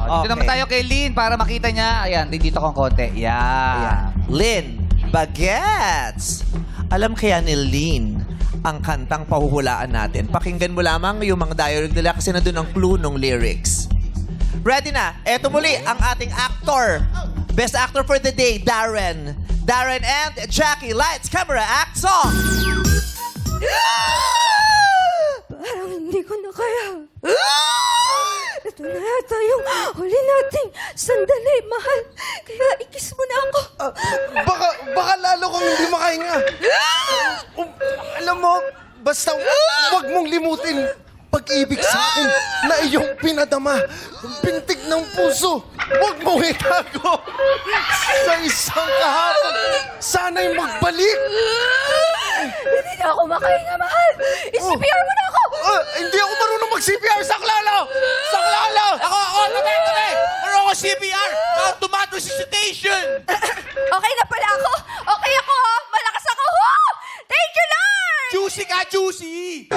Dito naman tayo kay Lynn para makita niya. Ayan, dito kong konti. Yan. Lynn, bagets! Alam kaya ni Lynn ang kantang pahuhulaan natin. Pakinggan mo lamang yung mga dialogue nila kasi nandun ang clue ng lyrics. Ready na? Eto muli ang ating actor. Best actor for the day, Darren. Darren and Jackie. Lights, camera, act, song! Parang hindi ko na kaya. Ito na yata yung huli nating sandali, mahal. Kaya ikis mo na ako. Baka lalo kong hindi makahinga. Alam mo, basta huwag mong limutin pag-ibig sa akin na iyong pinadama. Pintig ng puso. Huwag mong itago. Sa isang kahapon, sana'y magbalik. Hindi na ako makahinga, mahal. I-CPR mo na ako. Hindi ako marunong mag-CPR. Saklalo! Saklalo! Ako! Tabi! Ano ako CPR? Automatic resuscitation! Okay na pala ako. Okay ako, ha? Malakas ako. Thank you, Lord! Juicy ka, juicy!